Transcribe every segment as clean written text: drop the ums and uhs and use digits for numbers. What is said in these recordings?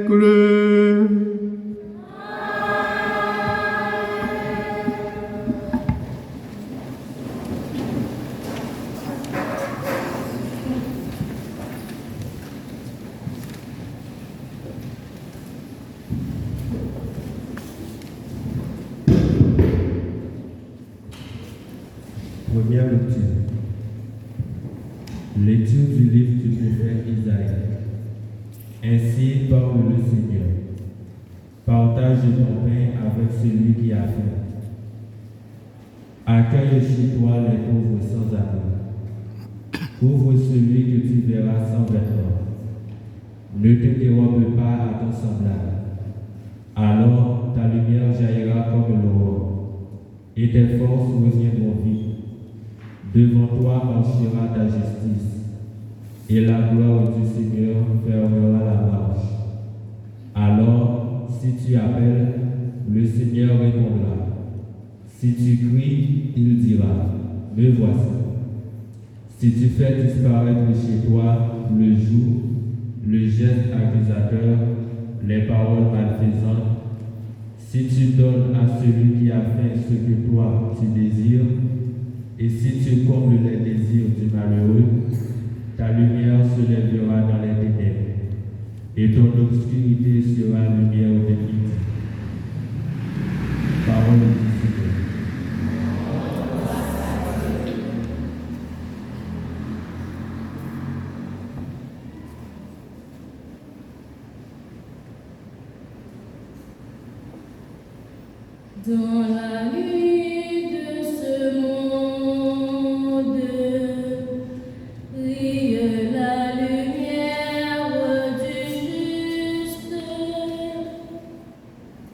siècles. Première lecture. Lecture du livre du prophète Isaïe. Ainsi parle le Seigneur. Partage ton pain avec celui qui a faim. Accueille chez toi les pauvres sans abri. Couvre celui que tu verras sans vêtements. Ne te dérobe pas à ton semblable. Alors ta lumière jaillira comme l'aurore, et tes forces reviendront vite. Devant toi marchera ta justice, et la gloire du Seigneur fermera la marche. Alors, si tu appelles, le Seigneur répondra. Si tu cries, il dira, me voici. Si tu fais disparaître chez toi le jour, le geste accusateur, les paroles malfaisantes, si tu donnes à celui qui a faim ce que toi tu désires, et si tu combles les désirs du malheureux, ta lumière se lèvera dans les ténèbres, et ton obscurité sera lumière de midi. Parole du Seigneur. Dans la nuit de ce monde, brille la lumière du juste.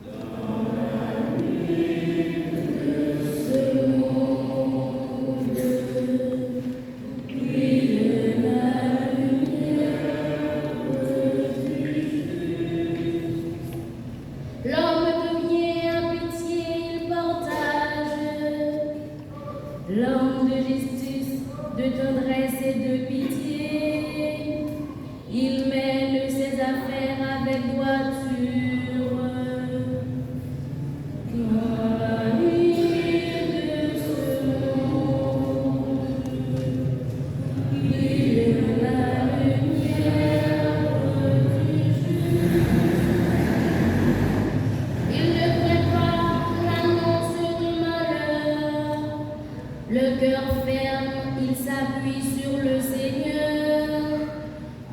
Dans la nuit de ce monde, brille la lumière du juste. L'homme l'homme de justice, de tendresse et de pitié, il mène ses affaires avec droiture. Dans la nuit de ce monde, brille la lumière du juste. Il ne craint pas l'annonce du malheur. Le cœur ferme, il s'appuie sur le Seigneur.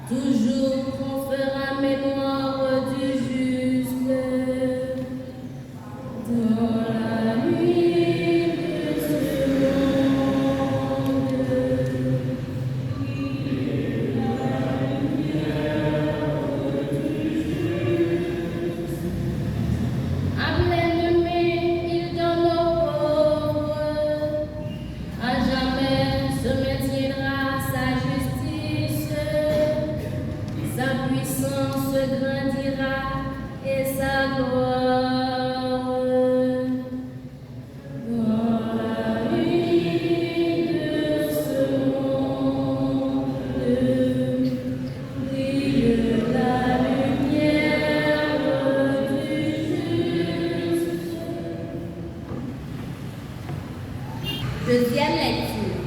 Toujours on fera mémoire du juste. Dans la nuit de ce monde, brille la lumière du juste. À pleine main, il donne aux pauvres. À jamais se maintiendra sa justice, sa puissance grandira et sa gloire. Dans la nuit de ce monde, brille la lumière du juste. Deuxième lecture.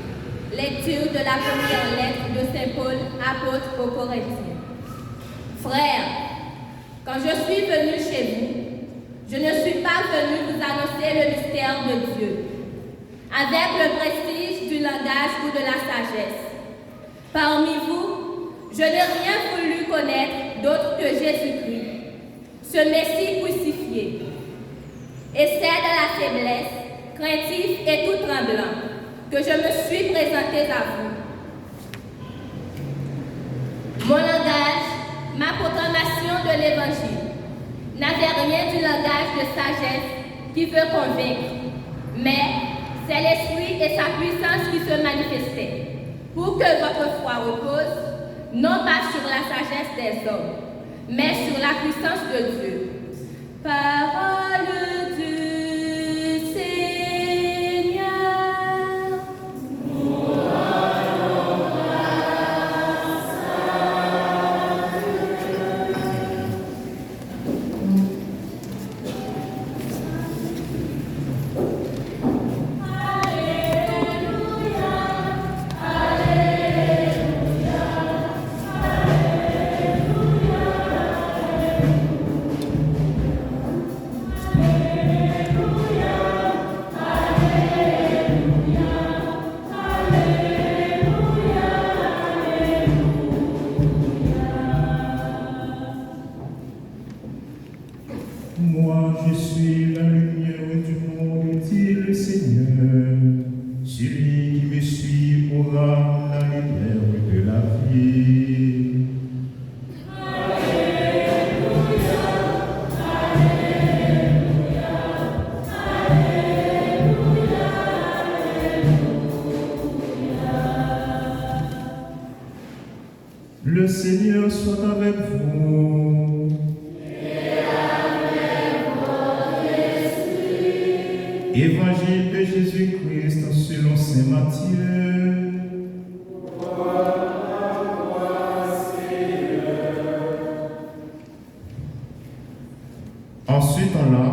Lecture de la première lettre de Saint Paul, apôtre aux Corinthiens. Frères, quand je suis venu chez vous, je ne suis pas venu vous annoncer le mystère de Dieu, avec le prestige du langage ou de la sagesse. Parmi vous, je n'ai rien voulu connaître d'autre que Jésus-Christ, ce Messie crucifié. Et c'est dans la faiblesse, craintif et tout tremblant, que je me suis présenté à vous. Mon langage, ma proclamation de l'Évangile, n'avait rien du langage de sagesse qui veut convaincre, mais c'est l'Esprit et sa puissance qui se manifestaient, pour que votre foi repose, non pas sur la sagesse des hommes, mais sur la puissance de Dieu. Parole du Seigneur. Moi, je suis la lumière du monde, dit le Seigneur. Celui qui me suit aura la lumière de la vie. Le Seigneur soit avec vous. Évangile de Jésus-Christ selon saint Matthieu. En ce temps-là,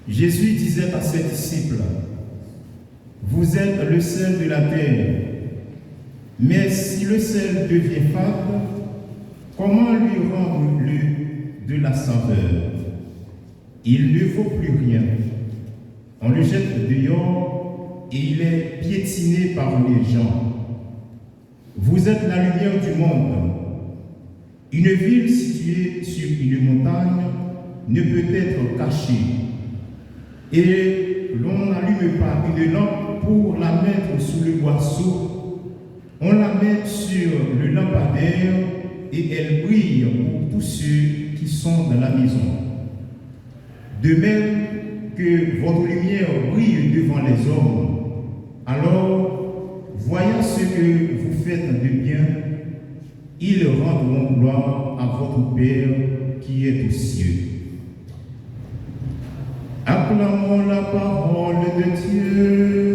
Jésus disait à ses disciples, « Vous êtes le sel de la terre. Mais si le sel devient fade, comment lui rendre de la saveur? Il ne vaut plus rien. On le jette dehors et il est piétiné par les gens. Vous êtes la lumière du monde. Une ville située sur une montagne ne peut être cachée. Et l'on n'allume pas une lampe pour la mettre sous le boisseau. On la met sur le lampadaire et elle brille pour tous ceux qui sont dans la maison. De même que votre lumière brille devant les hommes, alors, voyant ce que vous faites de bien, ils rendront gloire à votre Père qui est aux cieux. Acclamons la parole de Dieu.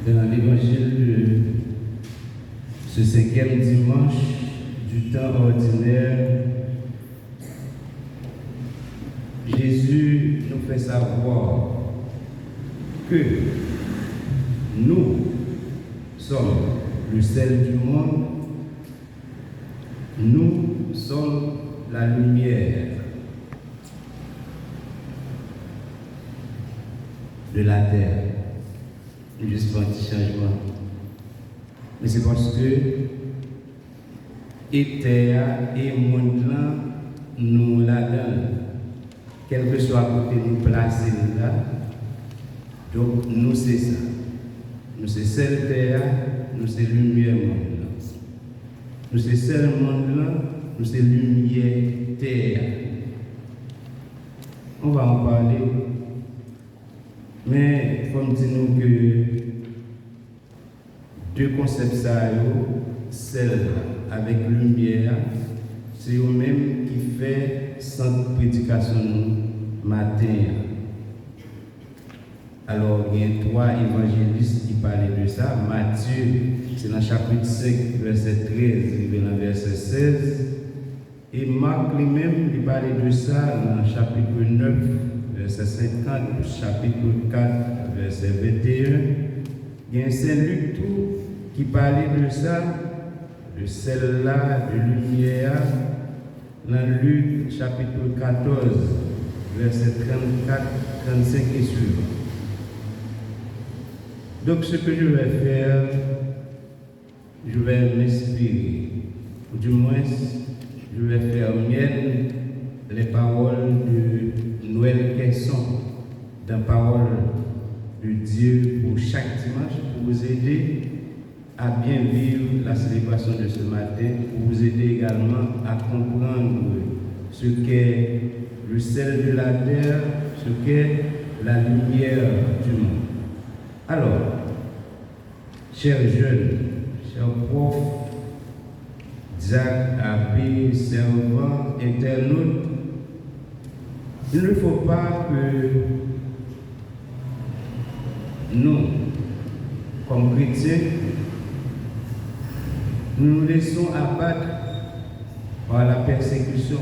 Dans l'évangile de ce 5e dimanche du temps ordinaire, Jésus nous fait savoir que nous sommes le sel du monde, nous sommes la lumière de la terre. Juste pour un petit changement. Mais c'est parce que et terre et monde là, nous la donnons. Quel que soit côté nous placer là, donc nous c'est ça. Nous c'est celle terre, nous c'est lumière monde là. Nous c'est celle monde là, nous c'est lumière terre. On va en parler. Mais il faut me dire que deux concepts, celle avec lumière, c'est eux-mêmes qui fait centre prédication nous matin. Alors, il y a trois évangélistes qui parlaient de ça. Matthieu, c'est dans le chapitre 5, verset 13, et dans le verset 16. Et Marc lui-même, il parlait de ça dans le chapitre 9, verset 50, chapitre 4, verset 21. Il y a un Saint-Luc tout qui parlait de ça, de celle-là, de lumière, dans Luc, chapitre 14, verset 34, 35 et suivant. Donc, ce que je vais faire, je vais m'inspirer, ou du moins, je vais faire mienne les paroles de Noël Kesson, dans parole de Dieu pour chaque dimanche, pour vous aider à bien vivre la célébration de ce matin, pour vous aider également à comprendre ce qu'est le sel de la terre, ce qu'est la lumière du monde. Alors, chers jeunes, chers profs, Jacques, abbés, servants, internautes, il ne faut pas que nous, comme chrétiens, nous nous laissons abattre par la persécution.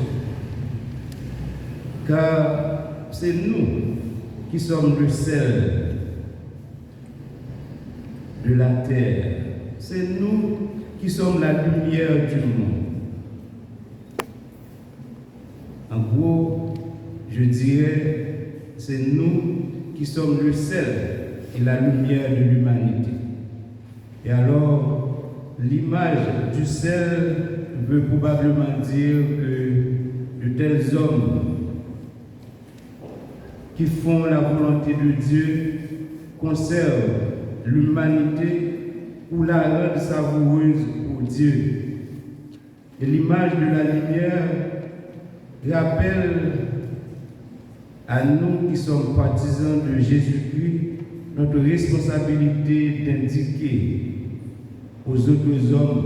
Car c'est nous qui sommes le sel de la terre. C'est nous qui sommes la lumière du monde. En gros, je dirais, c'est nous qui sommes le sel et la lumière de l'humanité. Et alors, l'image du sel veut probablement dire que de tels hommes qui font la volonté de Dieu conservent l'humanité ou la rendent savoureuse pour Dieu. Et l'image de la lumière rappelle à nous qui sommes partisans de Jésus-Christ notre responsabilité d'indiquer aux autres hommes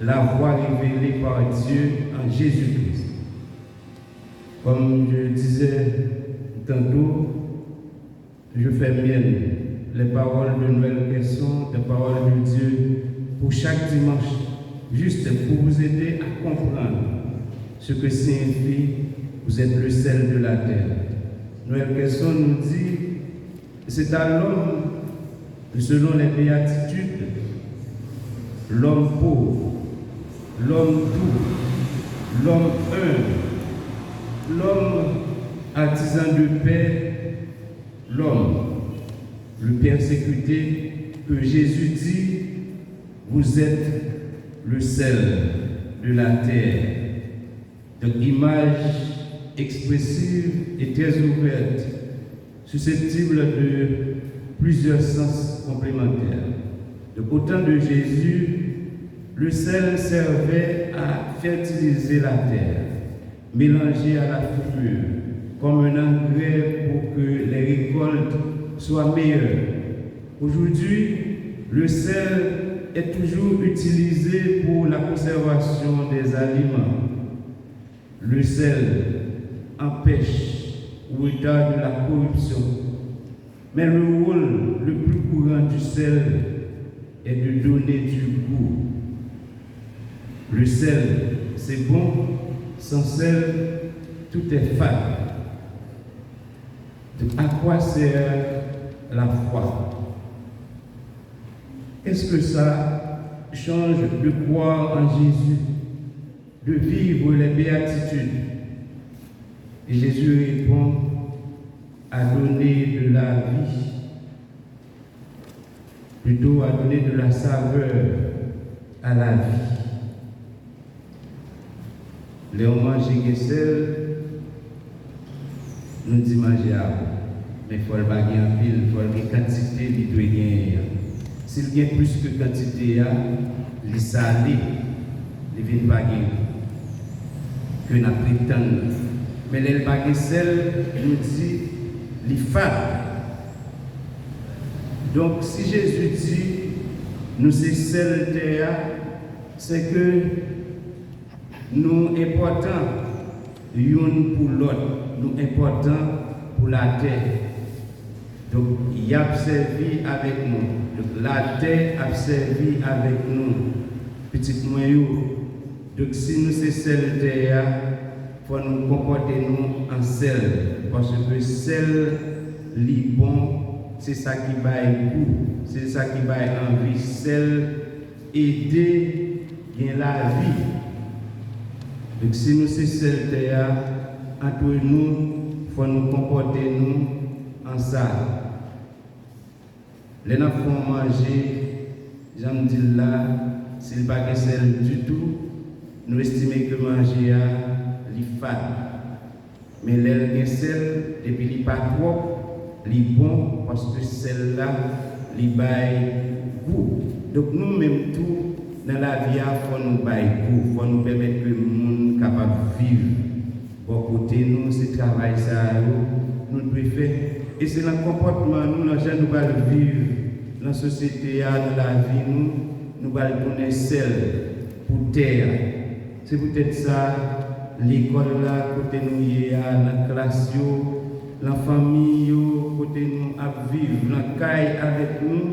la voie révélée par Dieu en Jésus-Christ. Comme je disais tantôt, je fais mienne les paroles de Noël Cresson, les paroles de Dieu pour chaque dimanche, juste pour vous aider à comprendre ce que signifie vous êtes le sel de la terre. Noël Cresson nous dit c'est à l'homme, selon les béatitudes, l'homme pauvre, l'homme doux, l'homme humble, l'homme artisan de paix, l'homme, le persécuté, que Jésus dit, vous êtes le sel de la terre. Donc, image expressive et très ouverte, susceptible de plusieurs sens complémentaires. Donc, au temps de Jésus, le sel servait à fertiliser la terre, mélangé à la fumure, comme un engrais pour que les récoltes soient meilleures. Aujourd'hui, le sel est toujours utilisé pour la conservation des aliments. Le sel empêche ou retarde la corruption. Mais le rôle le plus courant du sel est de donner du goût. Le sel, c'est bon, sans sel, tout est fade. Donc, à quoi sert la foi? Est-ce que ça change de croire en Jésus, de vivre les béatitudes? Et Jésus répond à donner de la vie, plutôt à donner de la saveur à la vie. Léon manger sel, nous dit manger à vous. Mais il faut le baguer en pile, il faut le quantité, il doit gagner. S'il y a plus que quantité, il est salé, il vient baguer. Que nous prétendons. Mais le baguer sel, nous dit, il est fade. Donc, si Jésus dit, nous sommes sel de terre, c'est que nous importants l'un pour l'autre, nous importants pour la terre. Donc, il a servi avec nous. Donc, la terre a servi avec nous. Petit moyen. Donc, si nous sommes sel de terre, il faut nous comporter nous en sel. Parce que sel, li bon, c'est ça qui va goût, c'est ça qui va envie. Sel, aider, gain la vie. Donc, si nous sommes sel de terre, entre nous, il faut nous comporter nous en ça. Les gens font manger, j'aime dire là, s'il n'y a pas de sel du tout, nous estimons que manger est fade. Mais les sel, depuis qu'il n'y a pas trop, il est bon parce que celle-là, il baille goût. Donc nous-mêmes, tout dans la vie, il faut nous bailler goût, il faut nous permettre que le monde capable de vivre. Bon côté, nous, c'est travail ça, nous devons faire. Et c'est le comportement, nous, nous allons vivre dans la société, dans la vie, nous allons donner sel pour terre. C'est peut-être ça, l'école là, côté nous, la classe, la famille, côté nous, à vivre, la caille avec nous,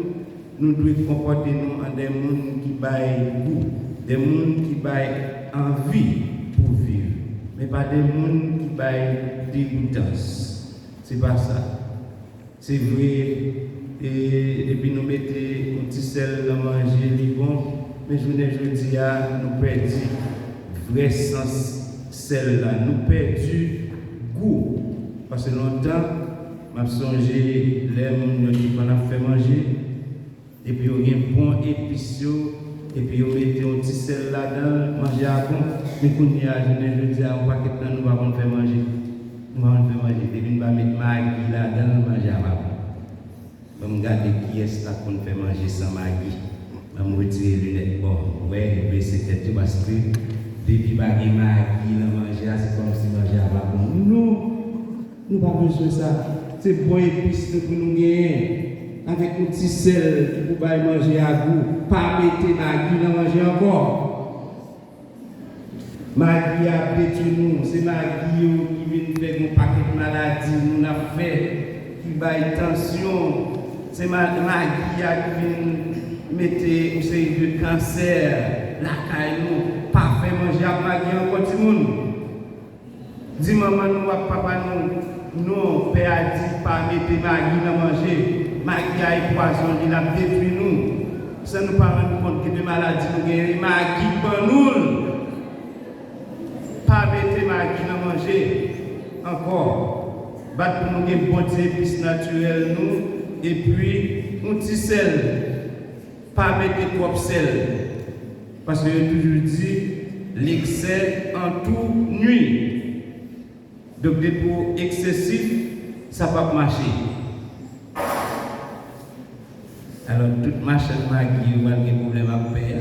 nous devons comporter nous en des mondes qui baillent goût, des mondes qui baillent envie pour vivre, mais pas des mondes qui baillent dégoûtance. C'est pas ça. C'est vrai, et puis nous mettons un petit sel à manger, les bon, mais je dis, nous perdons vrai sens sel là, nous perdons goût. Parce que longtemps, m'a songé les gens qu'on a fait manger, et puis on a un bon épice, et puis on met un petit sel là-dedans, manger à bon. Mais quand on y a, je dis, on va nous faire manger. Nous allons faire manger, et puis on va mettre Maggi là-dedans, manger à bon. Je vais regarder qui est-ce là qu'on fait manger sans Maggi. Je vais me retirer les lunettes. Bon, ouais, c'est tout parce que depuis que Maggi manger, c'est comme si manger à bon. Non, nous n'avons pas besoin de ça. C'est bon épice pour nous gagner. Avec un petit sel pour manger à goût. Pas mettre Maggi dans manger encore. Maggi a détruit nous. C'est Maggi qui vient faire un paquet de maladies. Nous avons fait qui baille tension. C'est Maggi qui vient mettre une série de cancer. La caille nous. Pas faire manger à Maggi encore tout le monde. Dis maman nous, papa nous, non, père a dit pas mettre Maggi dans manger. Maggi a poison, il a détruit nous. Ça nous pas rendre compte que des maladies nous gagnons. Maggi pour nous. Pas mettre Maggi dans manger. Encore. Battre pour nous gagner bon épices naturelles nous. Et puis, un petit sel. Pas mettre trop de sel. Parce que j'ai toujours dit, l'excès en tout nuit. Donc, des pots excessifs, ça ne va pas marcher. Alors, toute ma chaîne Maggi, on a des problèmes à payer.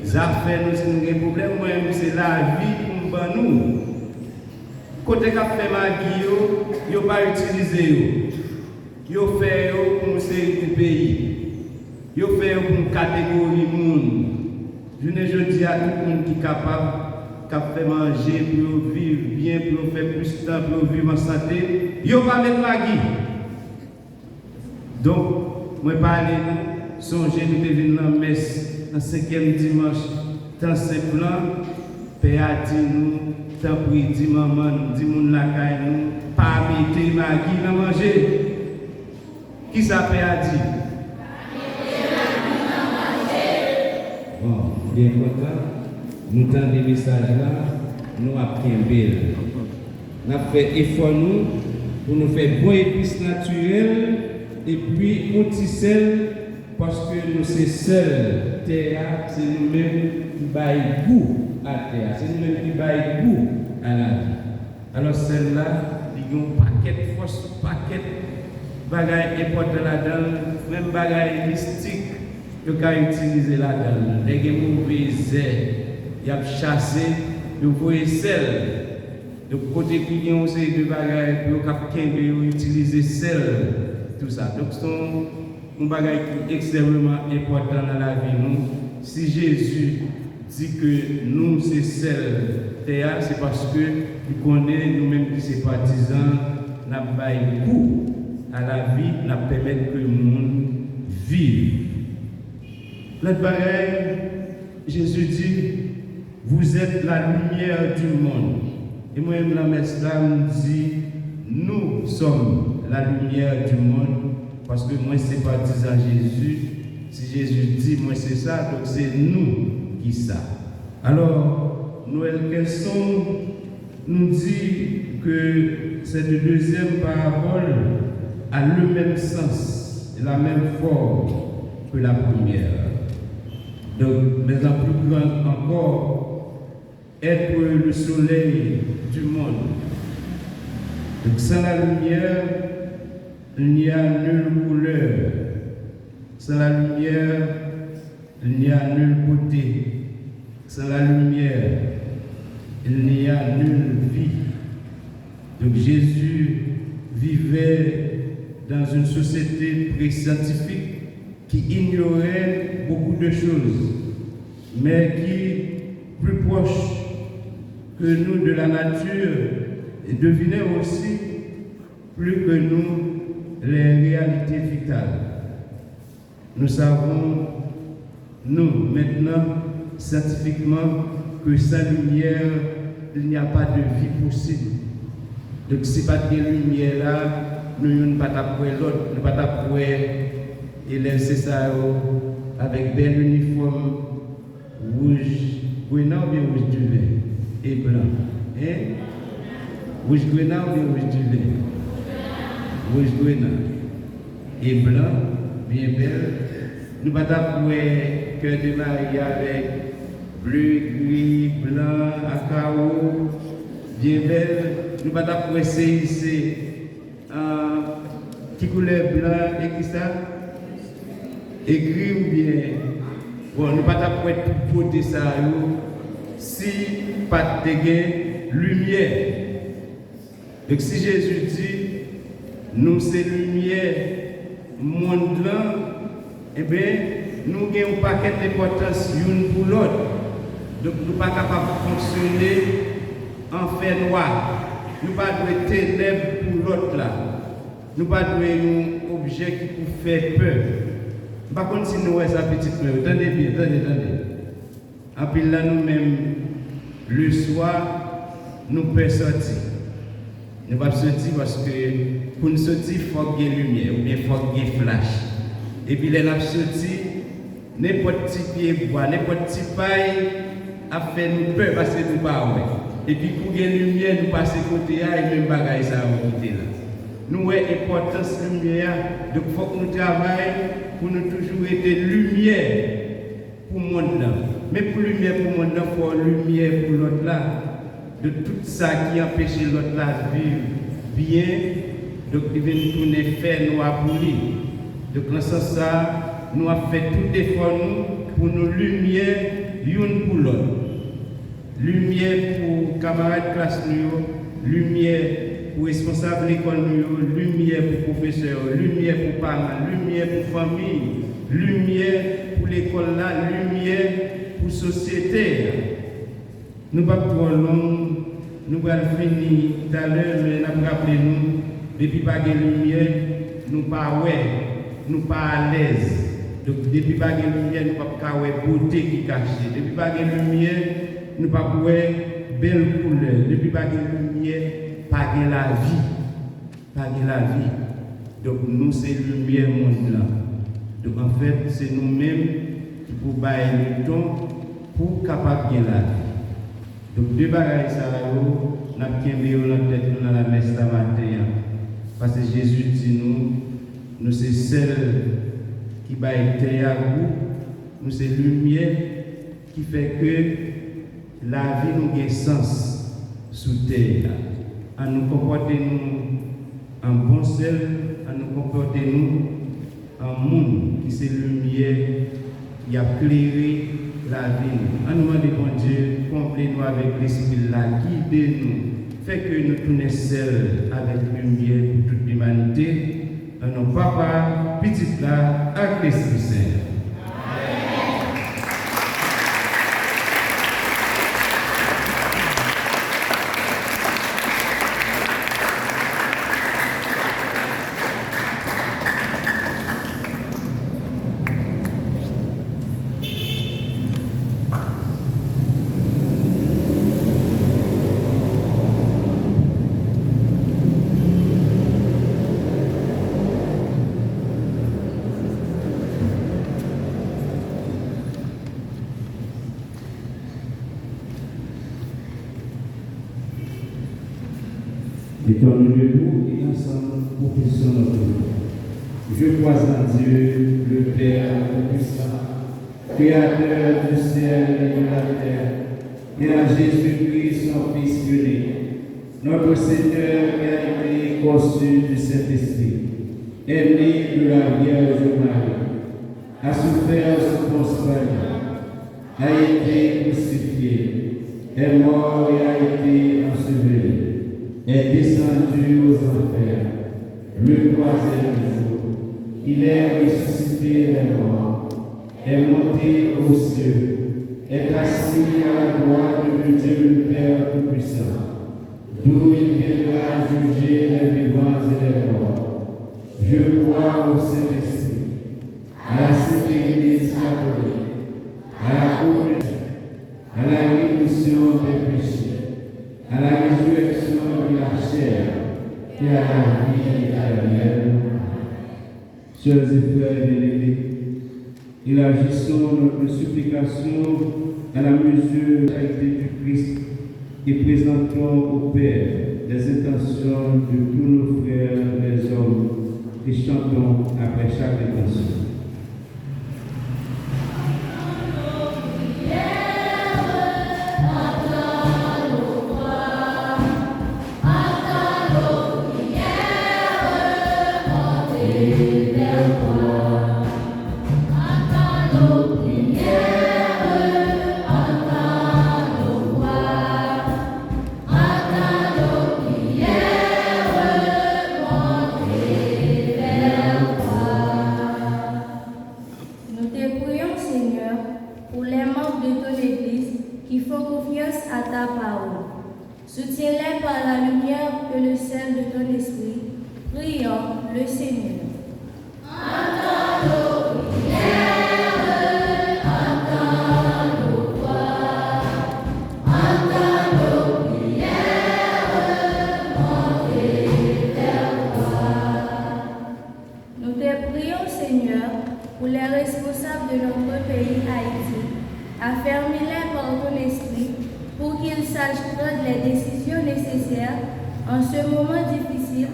Les affaires, nous avons des problèmes, c'est la vie pour nous. Côté qu'a fait Maggi, ils n'ont pas utilisé. Ils ont fait pour une série de pays. Ils ont fait pour une catégorie de monde. Je ne dis à tout le monde qui est capable. Qui fait manger pour vivre bien, pour faire plus de temps, pour vivre en santé, il n'y a pas de Maggi. Donc, moi, parler, songer, nous devons dans la messe, dans le 5e dimanche, dans ce plan, Père a dit nous, tant pour dit maman, dit mon la caille nous, pas mettre Maggi dans manger. Qui ça Père a dit? Bon, bien content. Nous avons des messages là, nous avons fait nous avons fait effort nous pour nous faire bon épices naturels et puis un petit sel parce que nous sommes seuls. Terre, c'est nous-mêmes qui baillons goût à terre, c'est nous-mêmes qui baillons goût à la vie. Alors celle-là, il y a un paquet de force, un paquet de bagailles importantes là-dedans, même bagailles mystiques que vous pouvez utiliser là-dedans. Les mauvais airs. Il a chassé, il voyait sel. Donc, côté qui ont ces deux bagages, il utiliser sel, tout ça. Donc, c'est un bagage qui est extrêmement important dans la vie. Nous, si Jésus dit que nous, c'est sel, c'est parce qu'il connaît nous-mêmes qui sommes partisans, nous avons goût à la vie, nous permettre que le monde vive. L'autre bagage, Jésus dit, vous êtes la lumière du monde. Et moi-même, la messe là me dit, nous sommes la lumière du monde. Parce que moi, c'est pas disant Jésus. Si Jésus dit, moi, c'est ça, donc c'est nous qui ça. Alors, Noël Kesson nous dit que cette deuxième parabole a le même sens et la même forme que la première. Donc, mais en plus grand encore, être le soleil du monde. Donc, sans la lumière, il n'y a nulle couleur. Sans la lumière, il n'y a nulle beauté. Sans la lumière, il n'y a nulle vie. Donc, Jésus vivait dans une société pré-scientifique qui ignorait beaucoup de choses, mais qui, plus proche que nous de la nature, devinait aussi plus que nous les réalités vitales. Nous savons, nous, maintenant, scientifiquement, que sans lumière, il n'y a pas de vie possible. Donc, si pas de lumière là, nous ne pouvons pas l'autre, nous ne pouvons pas et les ça avec bel uniforme rouge, grenat ou bien rouge du vin et blanc. Hein? Rouge grenat ou bien rouge du vin? Rouge grenat et blanc, bien belle. Nous ne pouvons pas que de Marie avec bleu, gris, blanc, acao, bien belle. Nous ne pouvons pas c'est qui couleur blanc et qui ça? Et gris ou bien. Bon, nous ne pouvons pas porter ça si pas de lumière. Donc si Jésus dit, nous c'est lumière, monde là, eh bien, nous avons un paquet d'importance l'une pour l'autre. Donc nous ne sommes pas capables de fonctionner en fait noir. Nous ne pouvons pas ténèbres pour l'autre là. Nous ne pouvons pas un objet qui peut faire peur. Par contre, si nous avons sa petite peur, attendez bien, attendez. En plus là, nous-mêmes, le soir, nous pouvons sortir. Nous ne pouvons pas sortir parce que pour nous sortir, il faut qu'il y ait lumière ou bien il faut qu'il y ait flash. Et puis là, nous sortir, n'importe petit pied bois, n'importe petit paille a fait nous peur parce que nous ne pas. Et puis pour qu'il y ait lumière, nous passons côté là et même bagaille ça va quitter là. Nous avons l'importance de la lumière, donc il faut que nous travaillions pour nous toujours être lumière pour le monde là. Mais pour lumière pour le monde là, il faut lumière pour l'autre là. De tout ça qui empêche l'autre là de vivre bien, donc il vient tourner faire noir pour lui. Donc dans ce sens ça, nous avons fait tout effort pour nos lumières l'une pour l'autre. Lumière pour camarades classe nous, lumière pour responsables de l'école, lumière pour professeurs, lumière pour parents, lumière pour famille, lumière pour l'école là, lumière pour société. Nous ne pouvons pas trop long, nous allons finir tout à l'heure, mais nous avons rappelé nous, depuis pas de lumière, nous ne sommes pas nous pas à l'aise. Donc depuis pas de lumière, nous ne pouvons pas voir beauté qui est cachée. Depuis pas de lumière, nous ne pouvons pas voir belle couleur. Depuis pas de lumière, pas de la vie. Pas de la vie. Donc nous, c'est lumière monde là. Donc en fait, c'est nous-mêmes qui pouvons bailler le temps pour capable de la vie. Donc deux bagages ça nous avons dans la tête dans la messe ce matin. Parce que Jésus dit nous c'est celle qui baille terre à vous, nous c'est lumière qui fait que la vie nous a sens sous terre. À nous comporter nous en bon sel, à nous comporter nous en monde qui c'est lumière qui a éclairé la vie. À nous demander bon Dieu, comblez-nous avec l'esprit là, guidez-nous, fait que nous tournions seuls avec lumière pour toute l'humanité. À nos papas, petits là, avec l'Esprit Saint. Étonnons-nous et ensemble professons notre nom. Je crois en Dieu, le Père Tout-Puissant, Créateur du ciel et de la terre, et en Jésus-Christ, son Fils unique, notre Seigneur qui a été conçu du Saint-Esprit, est né de la Vierge Marie, a souffert sous Ponce Pilate, a été crucifié, est mort et a été enseveli, est descendu aux enfers, le troisième jour, il est ressuscité des morts, est monté aux cieux, est assis à la droite de Dieu le Père Tout-Puissant, d'où il viendra juger les vivants et les morts. Je crois au Saint-Esprit, à à la Sainte Église catholique, à la communion, à la rémission des péchés, à la résurrection de la chair et à la vie éternelle. Chers et frères bien-aimés, élargissons notre supplication à la mesure de la charité du Christ et présentons au Père les intentions de tous nos frères les hommes et chantons après chaque intention. Nous te prions, Seigneur, pour les membres de ton Église qui font confiance à ta parole. Soutiens-les par la lumière et le sel de ton esprit. Prions le Seigneur. Nous te prions, Seigneur, pour les responsables de notre pays Haïti. Affermis-les par ton esprit pour qu'ils sachent prendre les décisions nécessaires en ce moment difficile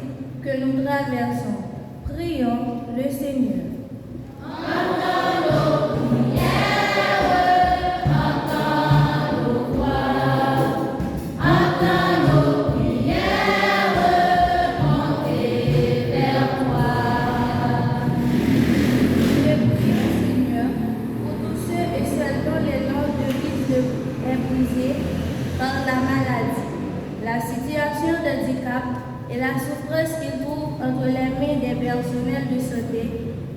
que nous traversons. Prions le Seigneur. La situation d'handicap et la souffrance qu'ils trouvent entre les mains des personnels de santé,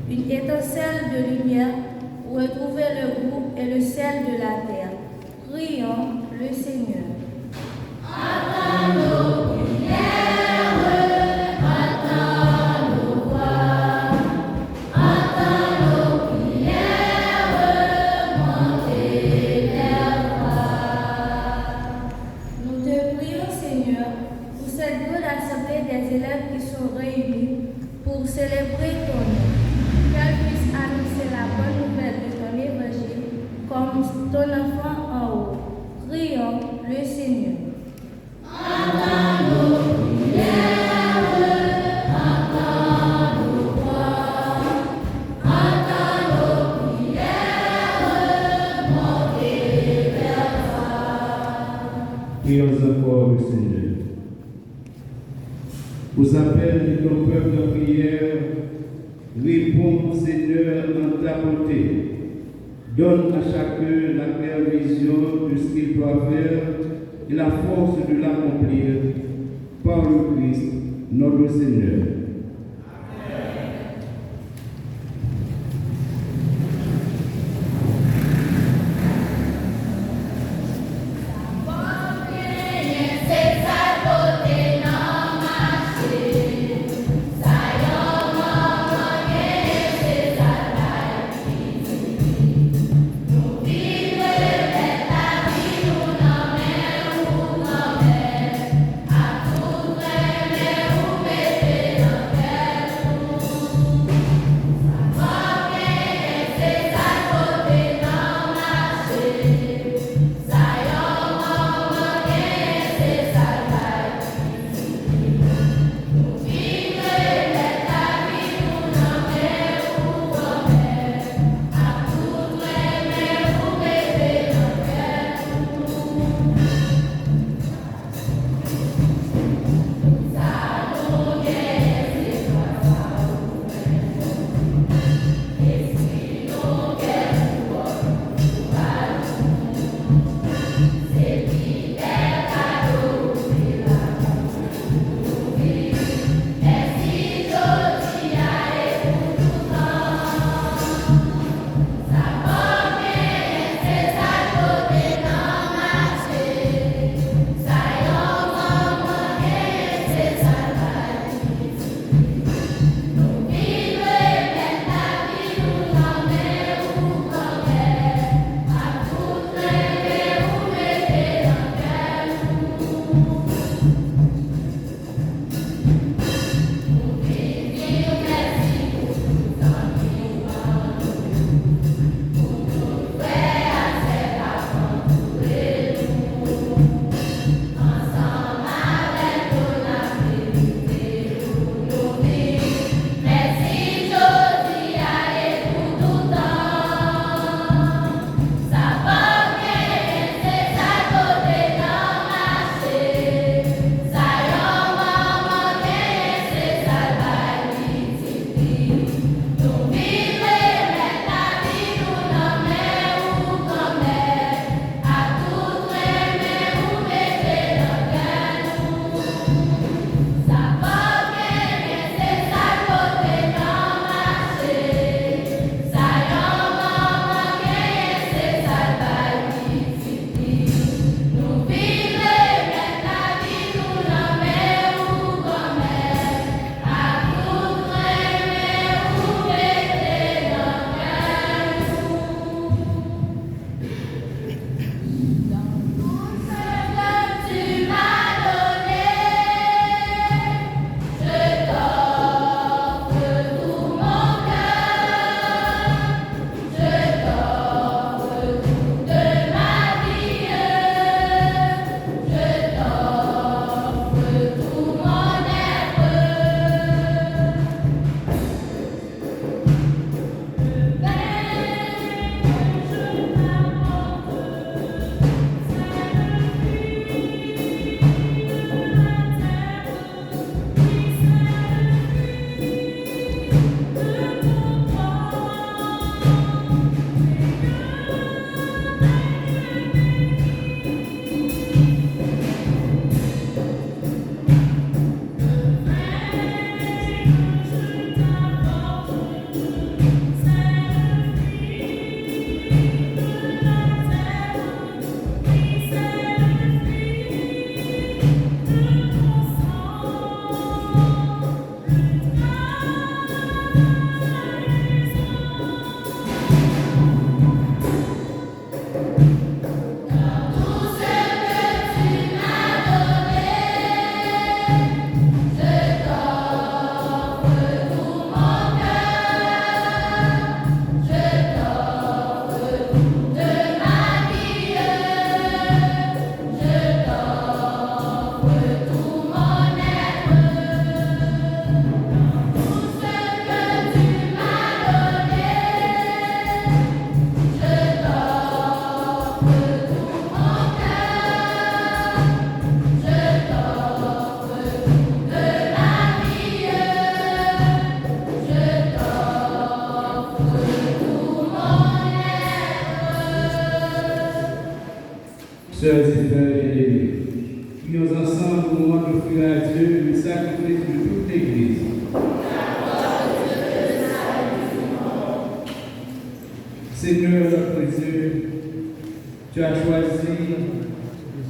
une étincelle de lumière pour retrouver le goût et le sel de la terre. Prions le Seigneur. Nous te prions, Seigneur, pour cette grande assemblée des élèves qui sont réunis pour célébrer ton nom. Qu'elle puisse annoncer la bonne nouvelle de ton évangile comme ton enfant en haut. Prions le Seigneur. Prions encore le Seigneur. Aux appels de ton peuple de prière, réponds, Seigneur, en ta bonté. Donne à chacun la claire vision de ce qu'il doit faire et la force de l'accomplir par le Christ, notre Seigneur. Amen. sœurs et frères bien-aimés, prions ensemble au moment d'offrir à Dieu le sacrifice de toute l'Église. Seigneur notre Dieu, tu as choisi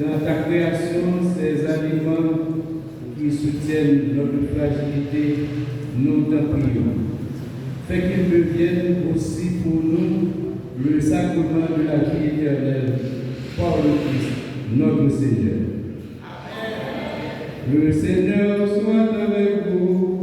dans ta création ces aliments qui soutiennent notre fragilité. Nous t'en prions. Fais qu'ils deviennent aussi pour nous le sacrement de la vie éternelle par le Christ, notre Seigneur. Amen. Le Seigneur soit avec vous.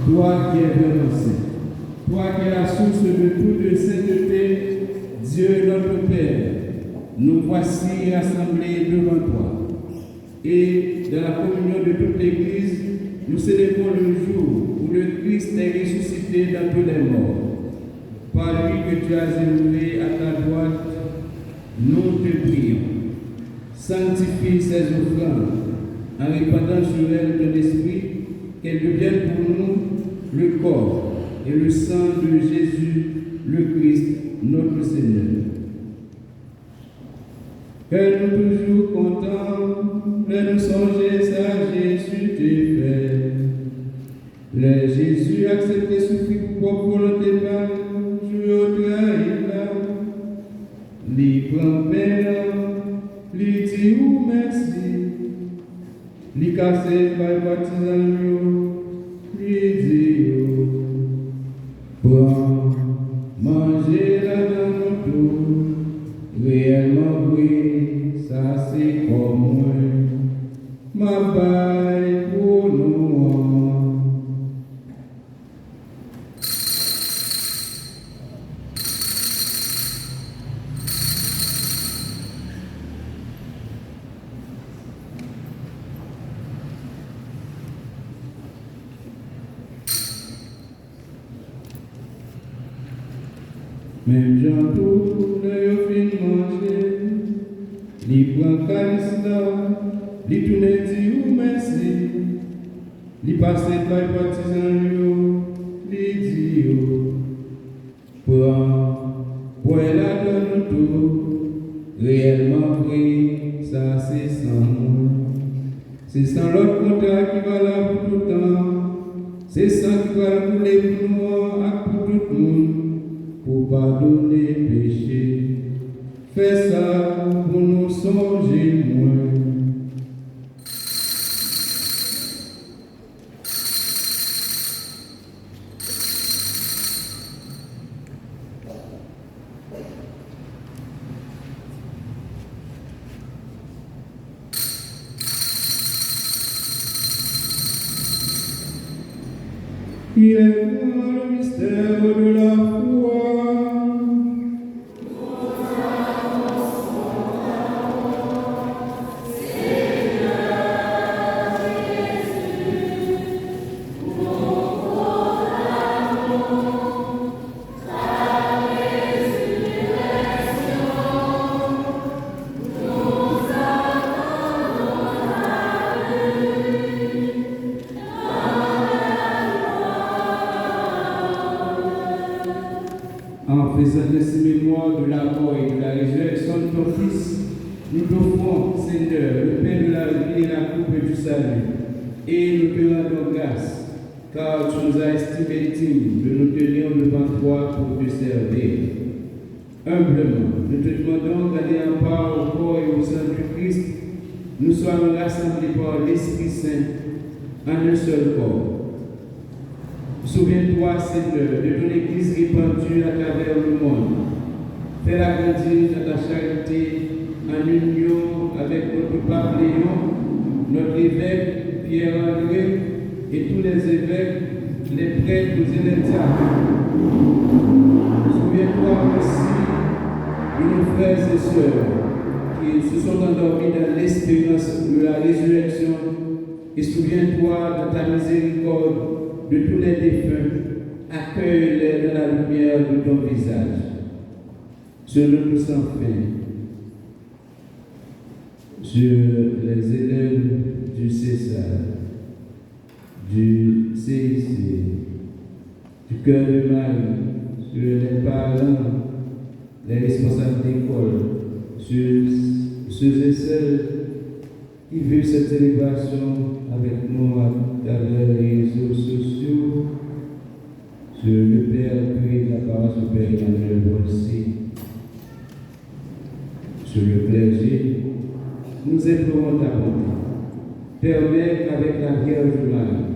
Toi qui es vraiment saint, toi qui es la source de toute sainteté, Dieu notre Père, nous voici rassemblés devant toi. Et dans la communion de toute l'Église, nous célébrons le jour où le Christ est ressuscité d'entre les morts. Par lui que tu as élevé à ta droite, nous te prions. Sanctifie ces offrandes en répandant sur elles ton esprit, qu'elles deviennent pour nous le corps et le sang de Jésus, le Christ, notre Seigneur. Fais-nous toujours contents de nous songer à Jésus tes frères. Le Jésus accepté souffrir pour volonté par Dieu au trahi-là. Lui prend peine, lui dit ou merci. li cassé par partisan li dit pour manger la dans tout réellement oui ça c'est comme moi ma baille pour nous. Même Jean tout le fin manger, li prend calice là, li tourne dit ou merci, li passe par partisan yo, li dit yo, pour la donne tout, réellement pris, ça c'est sans moi, c'est sans l'autre contrat qui va là pour tout le temps, c'est sans qui va couler pour nous, et pour tout le monde. Pour pardonner péché, fais ça pour nous songer moins. Il est grand le mystère de la foi. En faisant de ces mémoires de la mort et de la résurrection de ton Fils, nous t'offrons, Seigneur, le pain de la vie et la coupe du salut. Et nous te rendons grâce, car tu nous as estimés dignes de nous tenir devant toi pour te servir. Humblement, nous te demandons d'aller en part au corps et au sang du Christ, nous soyons rassemblés par l'Esprit Saint en un seul corps. Souviens-toi, Seigneur, de ton Église répandue à travers le monde. Fais-la grandir dans ta charité, en union avec notre pape Léon, notre évêque Pierre-André et tous les évêques, les prêtres et les diacres. Souviens-toi aussi de nos frères et sœurs qui se sont endormis dans l'espérance de la résurrection. Et souviens-toi de ta miséricorde de tous les défunts, accueille-les dans la lumière de ton visage. Selon nous sans fin, sur les élèves du César, du CIC, du cœur de Marie, sur les parents, les responsables d'école, sur ceux et celles qui vivent cette célébration avec nous à travers les réseaux sociaux, sur le Père Curie, la paroisse du Père Emmanuel Bolsi, sur le clergé, nous implorons ta bonté. Permets avec la Vierge Marie,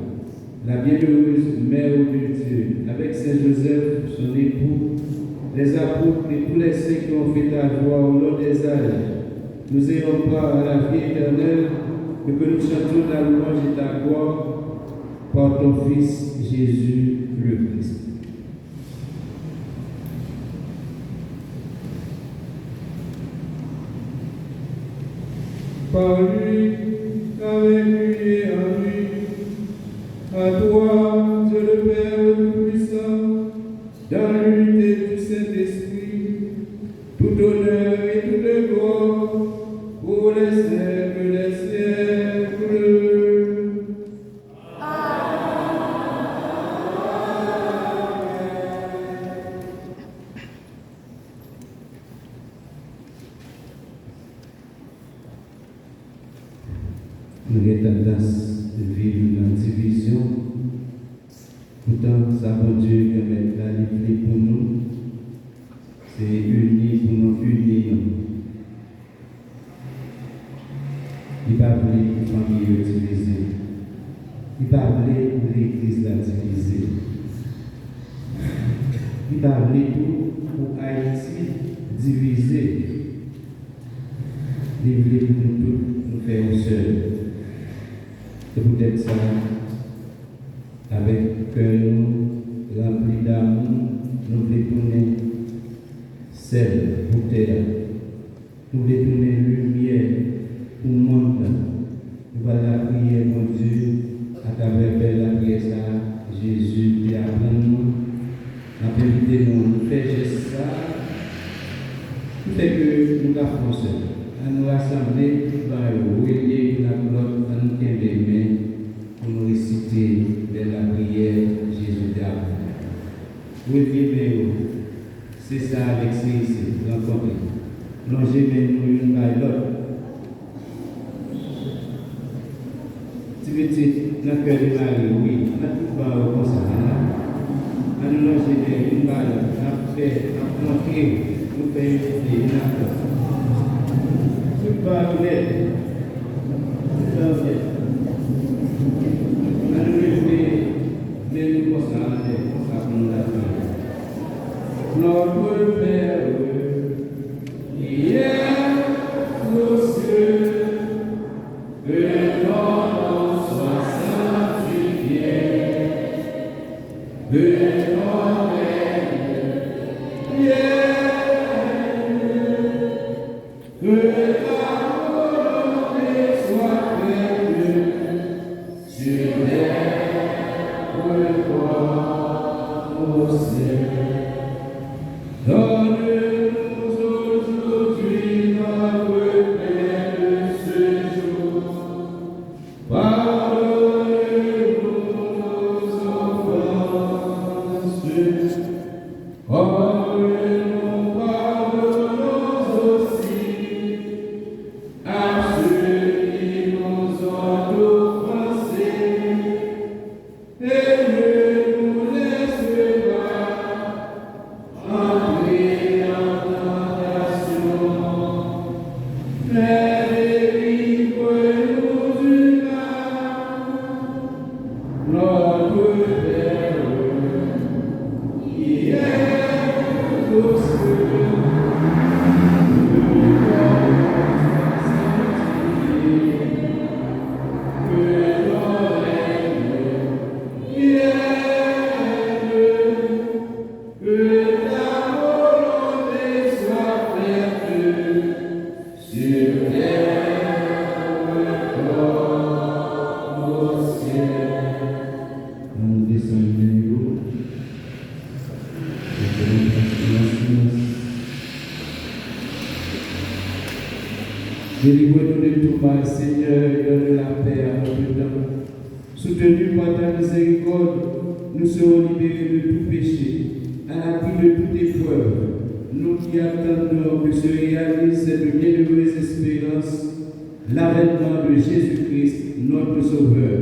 la bienheureuse Mère de Dieu, avec Saint Joseph, son époux, les apôtres et tous les saints qui ont fait ta joie au long des âges, nous ayons part à la vie éternelle et que nous chantions la louange et ta gloire par ton Fils Jésus le Christ. Par lui, avec lui et en lui, à toi, Dieu le Père Tout-Puissant, dans l'unité du Saint-Esprit, tout honneur et toute gloire pour les siècles des siècles. Nous avons tendance de vivre dans la division. Pourtant, ça bon Dieu qui met la livre pour nous. C'est uni pour nous unir. Il parlait de famille divisée. Il parlait de l'église divisée. Il parlait tout pour Haïti divisé. Il voulait pour nous tous nous faire un seul. C'est peut-être ça, avec cœur nous rempli d'amour, nous voulons tourner sel pour terre. Nous voulons tourner lumière pour le monde. Nous allons la prière, mon Dieu, à travers la prière, ça, Jésus, qui apprend nous, à inviter nous, nous faire juste ça, tout fait que nous avons fait, à nous rassembler, à nous relier la gloire, à nous tenir les mains, pour nous réciter de la prière, Jésus d'Abraham. Oui, c'est ça avec ces rencontres. Plonger nous une par l'autre. Si vous êtes dans le cœur de Marie, oui, on a tout pas comme ça. On nous loger une par l'autre. On a fait, on a montré, nous faisons des nappes. Tout pas honnête. On a nous lever, mais nous comme ça pour nous la faire. Notre Père, qui est aux cieux, que ton nom soit sanctifié, que ton règne vienne, que ta volonté soit faite sur terre comme au ciel. Donne-nous aujourd'hui notre pain de ce jour. Pardonne-nous nos offenses, comme nous pardonnons aussi à ceux qui nous ont offensés. Et ne nous laisse pas entrer en tentation, mais délivre-nous du mal. Notre Père, qui est aux cieux, que ton nom soit sanctifié, que ton règne vienne, que ta volonté soit faite sur terre comme au ciel. Nous descendons Délivre-nous de tout mal, Seigneur, et donne la paix à notre temps. Soutenus par ta miséricorde, nous serons libérés de tout péché, à l'abri de toute épreuve. Nous qui attendons que se réalise cette bienheureuse espérance, l'avènement de Jésus-Christ, notre Sauveur.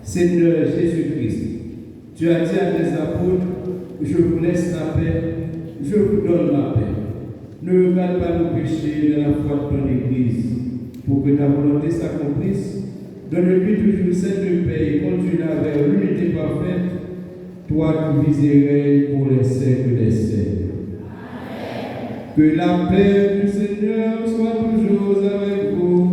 Seigneur Jésus-Christ, tu as dit à tes apôtres, je vous laisse la paix, je vous donne la paix. Ne regarde pas nos péchés de la foi de ton Église, pour que ta volonté s'accomplisse. Donne-lui toujours cette paix et conduis-la vers l'unité parfaite, toi qui vis et règnes pour les siècles des siècles. Amen. Que la paix du Seigneur soit toujours avec vous.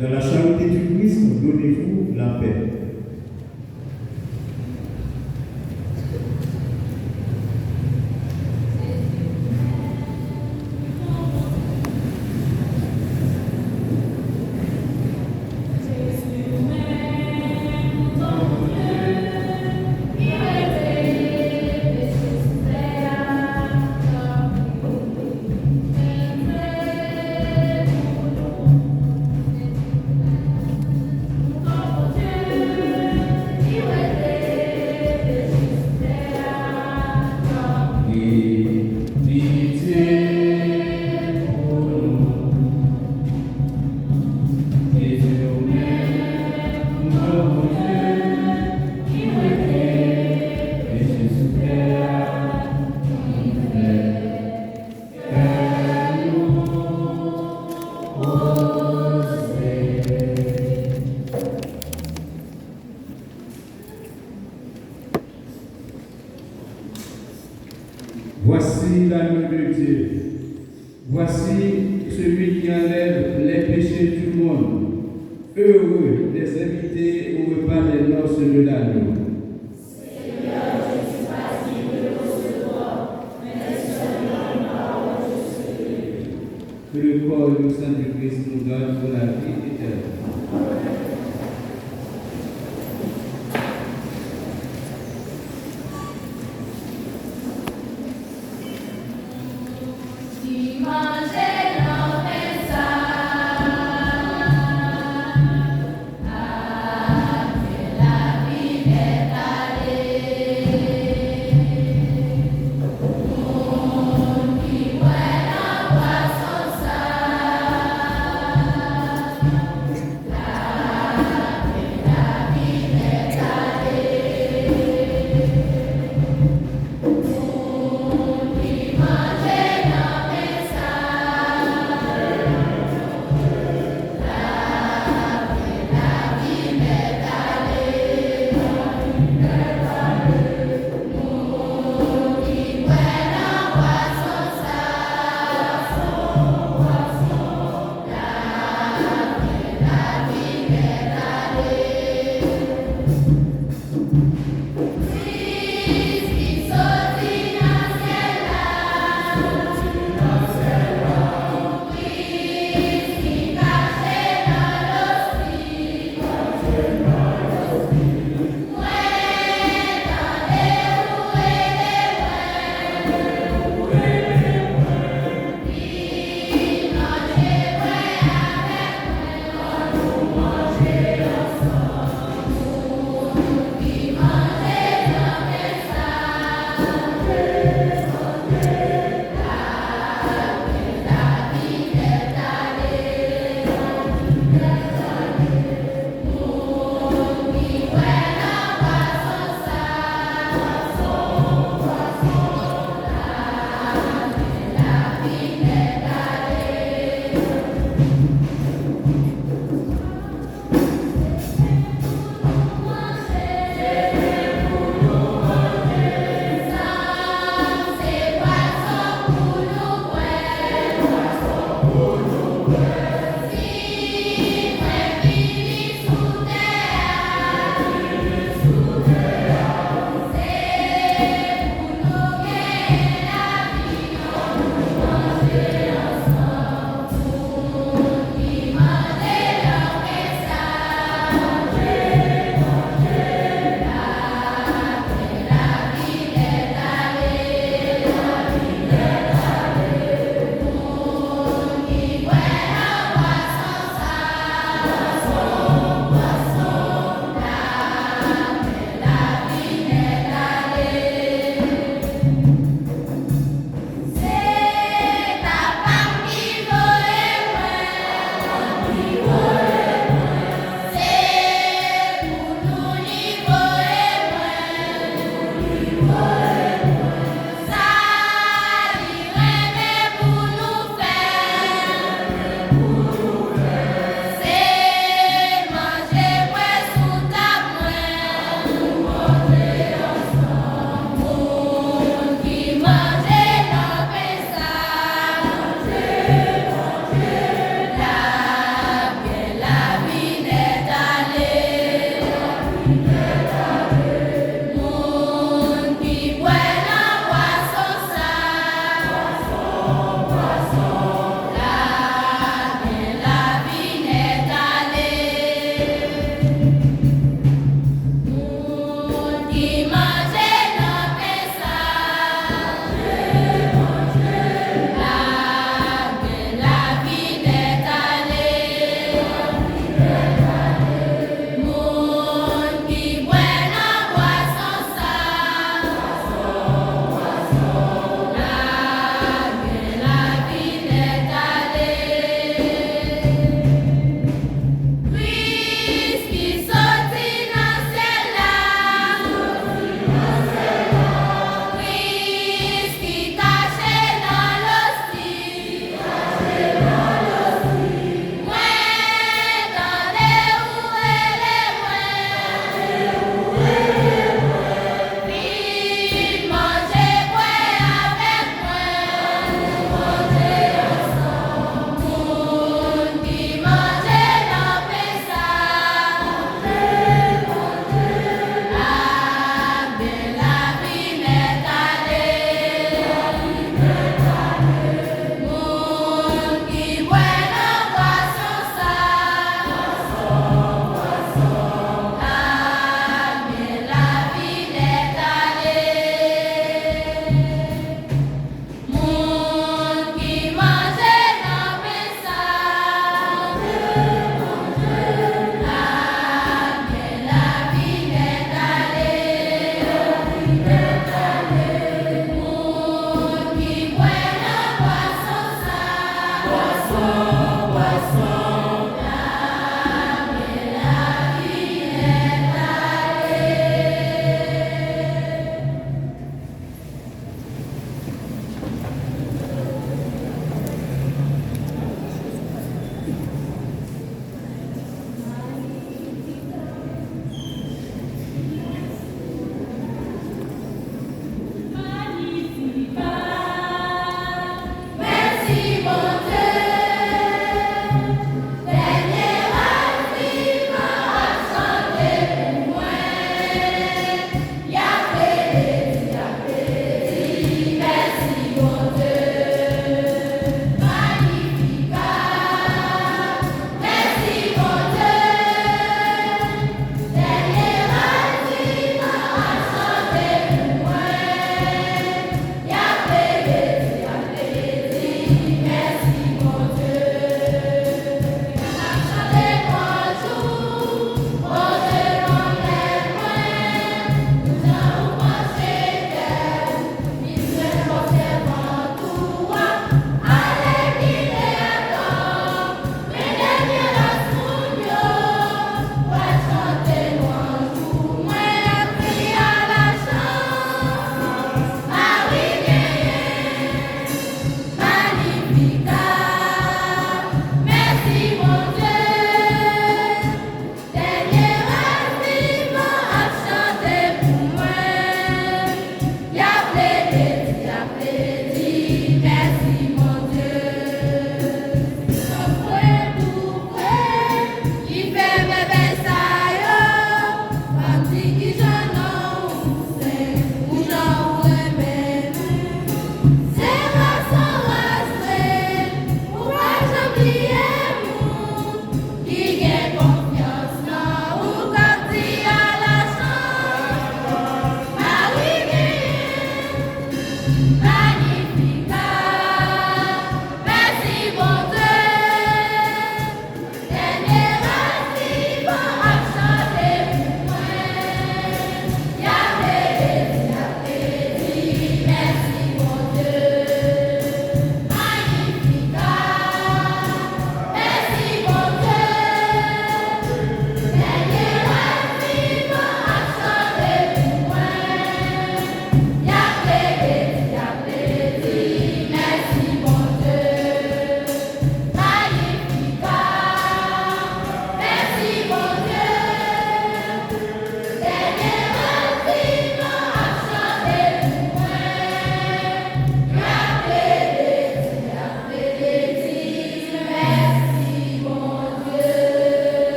Dans la charité du Christ, donnez-vous la paix. Jésus, celui qui enlève les péchés du monde. Heureux les invités au repas des noces de l'agneau. Seigneur, je suis passible de recevoir, mais seulement parole de celui. Que le corps et le sang du Christ nous donnent pour la vie éternelle.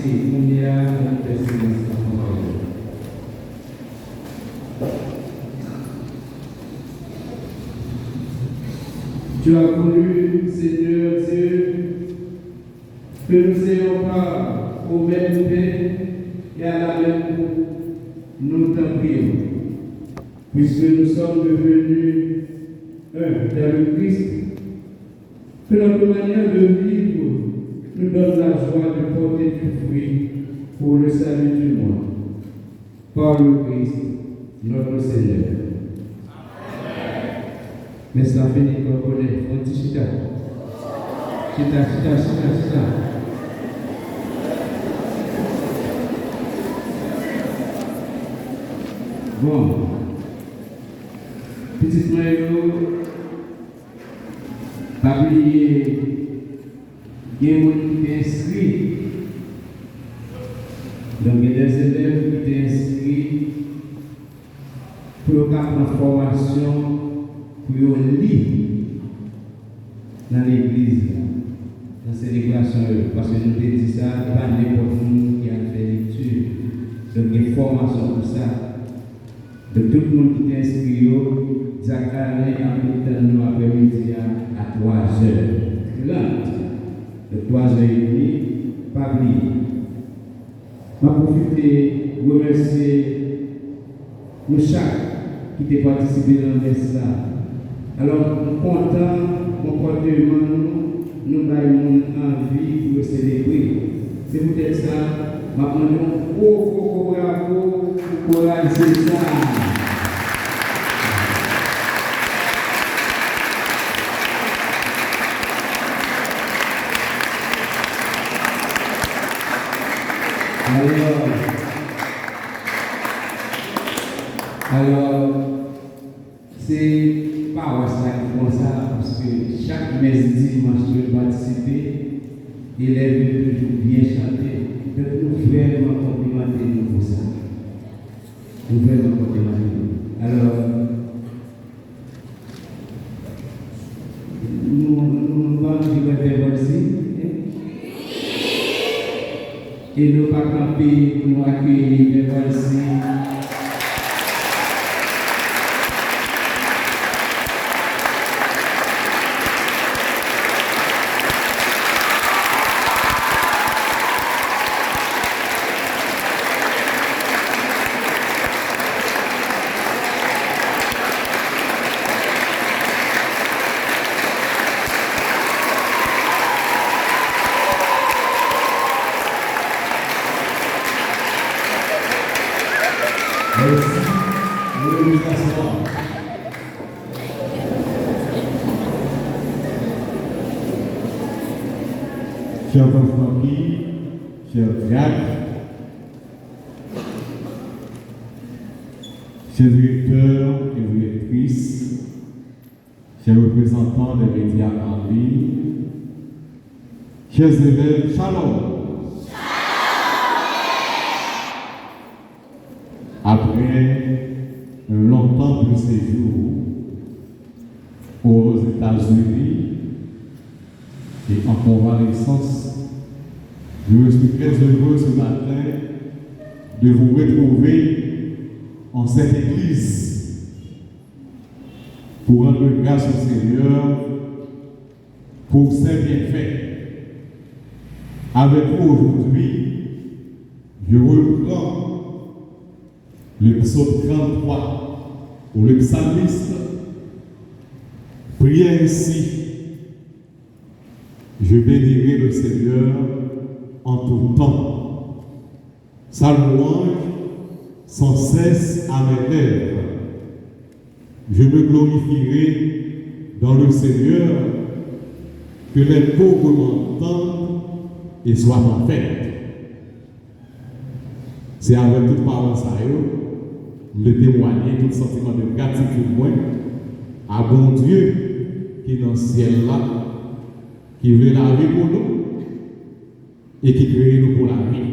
merci. On y a un silence. Tu as voulu, Seigneur Dieu, que nous ayons part au même pain et à la même coupe. Nous t'en prions, puisque nous sommes devenus un dans le Christ, que notre manière de vivre nous donne la joie de porter du fruit pour le salut du monde. Par le Christ, notre Seigneur. Mais ça finit par connaître. On dit chita. Chita. Bon. Petit Maëlo, pas oublier, il y a des gens qui sont inscrits. Donc, il y a des élèves qui sont inscrits pour la formation. Pour lire dans l'église, dans ces déclarations, parce que nous avons dit ça, pas n'importe qui a fait lecture. Donc, il y a une formation pour ça. De tout le monde qui est inscrit, Zachary a mis nous après-midi à 3h. Là, de 3h30, pas oublier. Je vais profiter de remercier nous chaque qui a participé dans le message. Alors, content, comportement, nous avons envie de célébrer. C'est peut-être ça, maintenant, nous avons bravo pour réaliser ça. Alors, c'est pas ça qui font ça, parce que chaque mercredi, dimanche, je vais participer, élèves toujours bien chanter. Donc, nous vraiment complimenter nous pour ça. Nous vraiment complimenter. Alors, nous allons faire aussi. Et nous pas camper pour nous accueillir les voici. Chers enfants, chers diacres, chers directeurs et directrices, chers représentants des médias en ligne, chers élèves, shalom. Après un long temps de séjour aux États-Unis et en convalescence, je suis très heureux ce matin de vous retrouver en cette église pour rendre grâce au Seigneur pour ses bienfaits. Avec vous aujourd'hui, je reprends le psaume 33 où le psalmiste priait ainsi: je bénirai le Seigneur en tout temps. Sa louange sans cesse à mes lèvres. Je me glorifierai dans le Seigneur, que les pauvres m'entendent et soient en fête. C'est avec toute parole ça, de témoigner tout sentiment de gratitude à bon Dieu qui est dans le ciel là, qui veut la vie pour nous et qui crée nous pour la vie.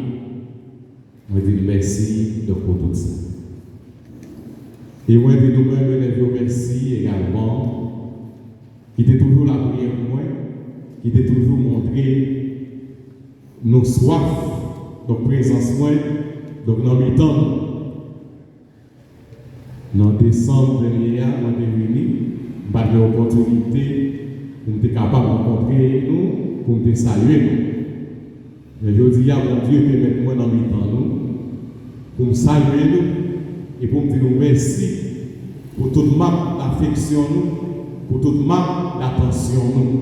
Je dis merci de pour tout ça. Et moi, je dis nous-mêmes, merci également, qui était toujours la prière pour moi, qui était toujours montré nos soifs donc présence moins, donc dans le temps. Dans décembre dernier, on est venu, on a eu l'opportunité pour être capable de rencontrer nous, pour nous saluer nous. Et je dis à mon Dieu, permettez moi dans le temps nous, pour me saluer nous et pour me dire merci pour toute marque d'affection nous, pour toute marque d'attention nous.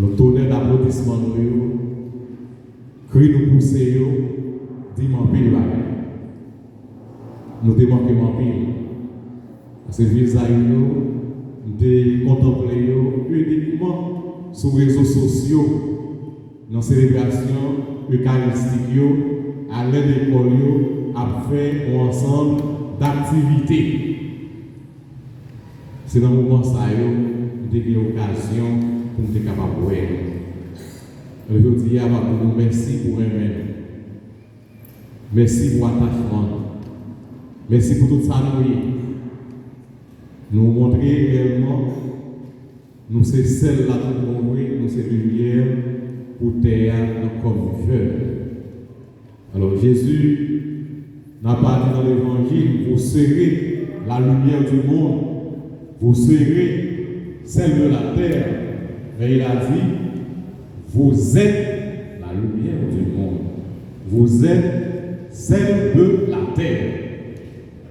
Le tonnerre d'applaudissements nous, cri nous pousser, dis-moi pile nous démarquons en pile. Parce que visage nous, de contempler uniquement sur les réseaux sociaux, dans les célébrations eucharistiques, à l'aide de l'école, à faire un ensemble d'activités. C'est dans le moment où nous avons l'occasion pour nous être capables de voir. Aujourd'hui, nous nous merci pour eux-mêmes. Merci pour l'attachement. Merci pour tout ça, nous montrer réellement, nous sommes celles là pour nous, nous sommes lumière pour terre comme feu. Alors Jésus n'a pas dit dans l'évangile, vous serez la lumière du monde, vous serez celle de la terre. Mais il a dit, vous êtes la lumière du monde, vous êtes celle de la terre.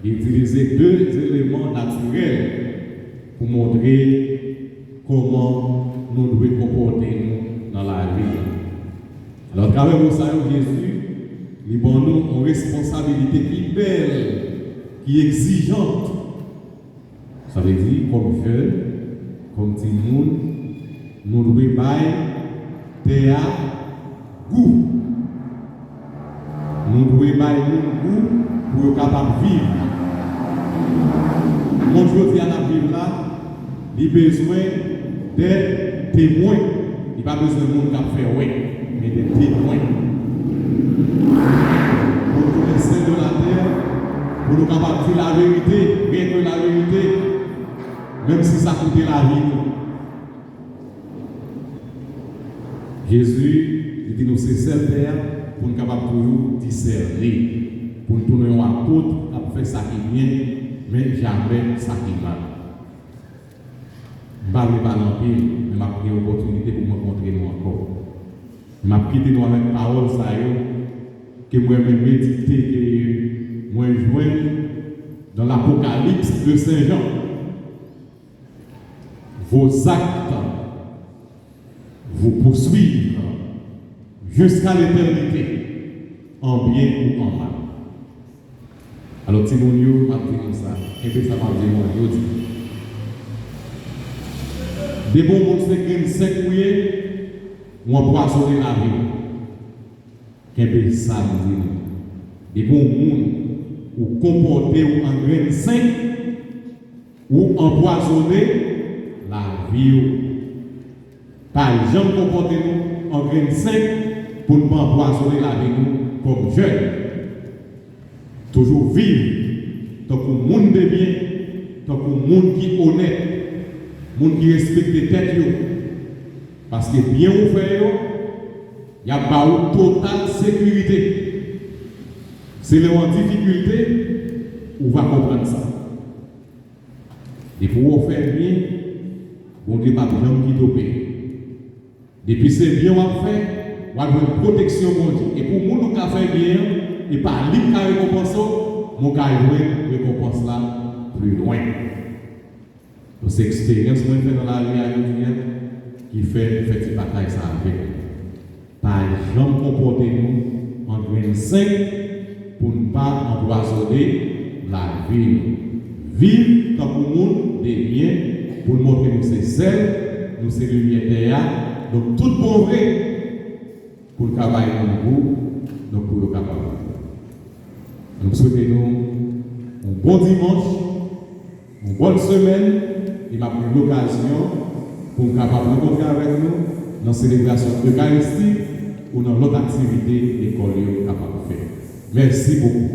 Il utilisait deux éléments naturels pour montrer comment nous devons comporter nous dans la vie. Alors, quand même, nous savons Jésus, il nous une responsabilité qui est belle, qui est exigeante. Ça veut dire, comme feu, comme petit monde, nous devons bailler théâtre, goût. Nous devons bailler goût pour être capable de vivre. Mon Dieu dit à la Bible là, il a besoin d'être témoins. Il n'a pas besoin de monde qui a fait oui, mais des témoins. Pour tous les saints de la terre, pour nous capables de dire la vérité, rien que la vérité, même si ça coûte la vie. Jésus, il dit nous c'est seul terre pour nous capables de toujours discerner. Pour nous tourner à côté, à faire ça qui est bien, mais jamais ça qui est mal. Je ne parle pas d'empire, mais je pris l'opportunité pour me rencontrer nous encore. Je vais quitter nous avec parole, que moi je méditer, que moi je joins dans l'Apocalypse de Saint Jean. Vos actes vous poursuivent jusqu'à l'éternité, en bien ou en mal. Alors, si nous nous comme ça, et puis ça m'a dit, moi, je dis. Des bons mondes se secoués, ou empoisonner la vie. Qu'est-ce que ça me dit? Des bons mondes, ou comporter ou en grain sain, ou empoisonner la vie. Par exemple, comporter nous en grain sain, pour ne pas empoisonner la vie comme jeunes. Toujours vivre, tant que le monde de bien, tant que le monde qui est honnête, le monde qui respecte les têtes. Parce que bien vous faites, il y a pas une totale sécurité. C'est les en difficulté, on va comprendre ça. Et pour vous faire bien, on ne dit pas bien qui topé. Depuis c'est bien on fait, on a une protection pour Dieu. Et pour nous qui fait bien, et par l'île qui récompense, mon cas récompense là plus loin. Donc, c'est l'expérience que je fais dans la vie à qui fait cette bataille ça avec. Par exemple, comportez-nous en grain sain pour ne pas empoisonner la vie. Vivre tant que le monde des biens pour nous montrer que nous sommes seuls, nous sommes lumière. Donc, tout bon vrai pour le travail pour nous, donc pour le capable. Nous souhaitons un bon dimanche, une bonne semaine, et m'a pris l'occasion pour nous capable de rencontrer avec nous dans la célébration eucharistique ou dans l'autre activité l'école est capable de faire. Merci beaucoup.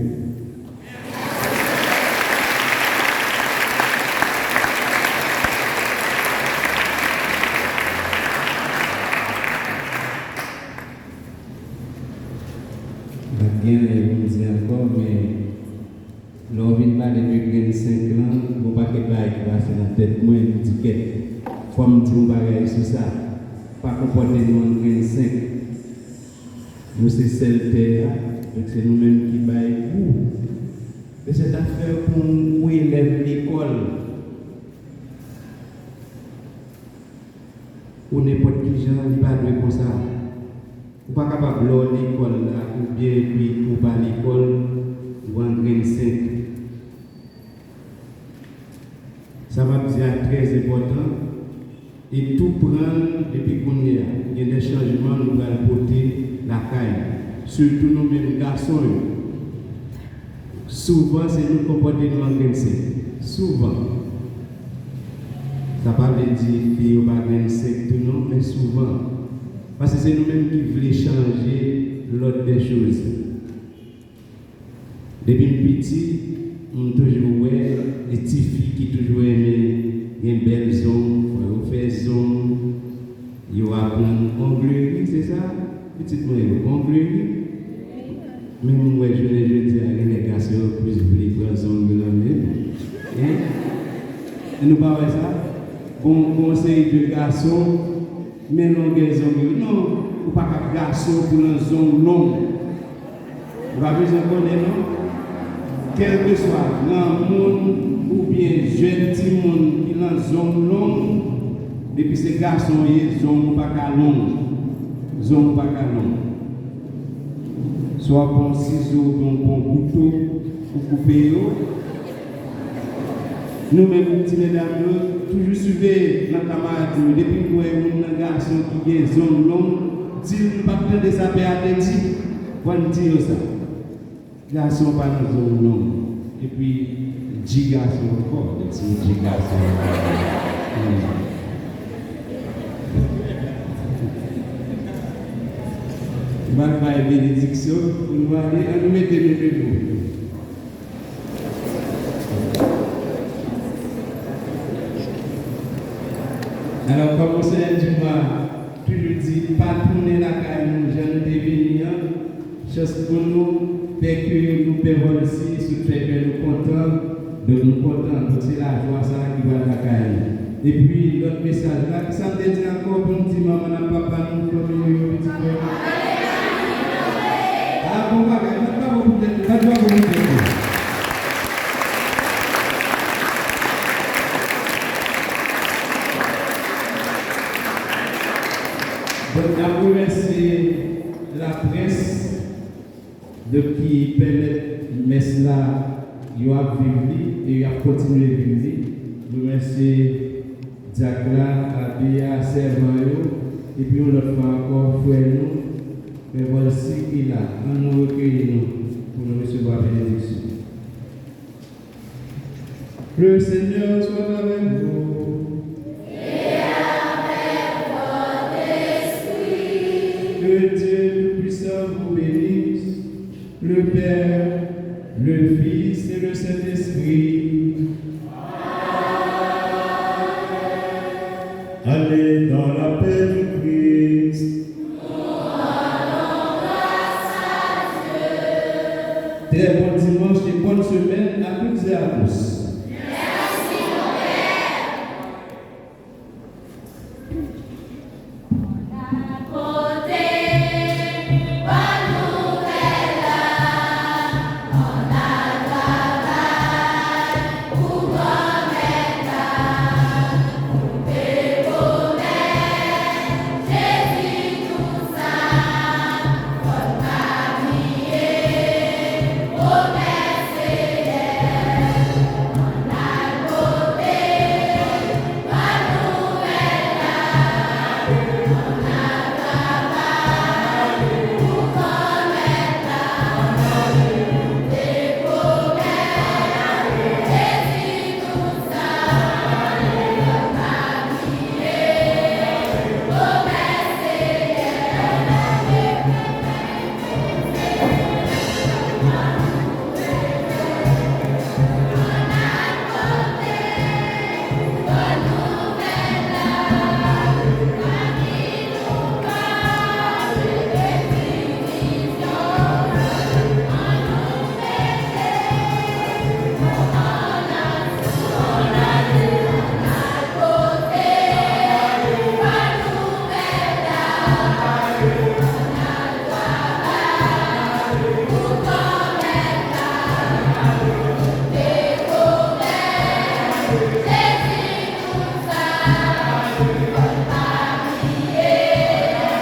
Je ne vais pas dire encore, mais l'on vient de parler de 5 ans, je ne vais pas faire dans la tête, moi, je dis que il faut me dire un bagage sur ça. Pas comporter nous en 25. Nous, c'est celle terre, c'est nous-mêmes qui baillons. Mais cette affaire pour nous élève l'école, ou n'importe qui genre, il va jouer comme ça. Ou pas capable de l'école là, ou bien puis ou pas l'école, ou en 25. Ça va dire très important. Et tout prendre depuis qu'on est là. Il y a des changements, nous allons porter la caille. Surtout nous-mêmes garçons. Souvent, c'est nous qui comportons en 25. Souvent. Ça ne veut pas dire qu'il n'y a pas 25 tout non, mais souvent. Parce que c'est nous-mêmes qui voulons changer l'autre des choses. Depuis petit, on a toujours vu des petites filles qui toujours aimé une belle zone, on fait zone, ils apprennent l'onglerie, c'est ça? Petite moi, l'onglerie. Même moi, je dis à les garçons, plus voulez prendre zone de l'homme. Et nous parlons ça. Bon conseil de garçon, mais longueur zone. Non, ou pas qu'un garçon pour une zone longue. Vous avez besoin de connaître, non? Quel que soit l'amour ou bien jeune petit monde qui est dans zone longue, depuis ces garçons, ils zone pas qu'à longue. Zone pas qu'à longue. Soit bon ciseau, bon couteau, pour couper. Nous-mêmes, petits mesdames, toujours suivez notre camarade, depuis que nous avons un garçon qui est zone longue, dis-nous pas de sa paix à tête, on dit ça. Garçon pas dans zone longue. Et puis, 10 garçons encore, 10 garçons. On va faire une bénédiction, on va aller, on nous mettre les deux. Alors, comme c'est un dimanche, toujours dit, pas tourner la caille, nous, jeunes devenir, chose pour nous, fait que nous pouvons aussi, ce fait que nous contents, de nous contents, donc c'est la joie ça qui va la caille. Et puis, l'autre message là, ça me dit encore pour nous dire, maman, papa, nous, famille, petit frère. Ah, bon, pas beaucoup de temps. Je remercie la presse de qui permet messe là, il a vécu et il a continué à vivre. Je remercie Diacla, Abia, Servayo, et puis on le fait encore frère nous. Mais voici qu'il a, on nous recueille nous pour nous recevoir la bénédiction. Le Seigneur soit avec vous. Que Dieu Tout-Puissant vous bénisse, le Père, le Fils et le Saint-Esprit. Allez dans la paix du Christ. Très bon dimanche et bonne semaine à toutes et à tous.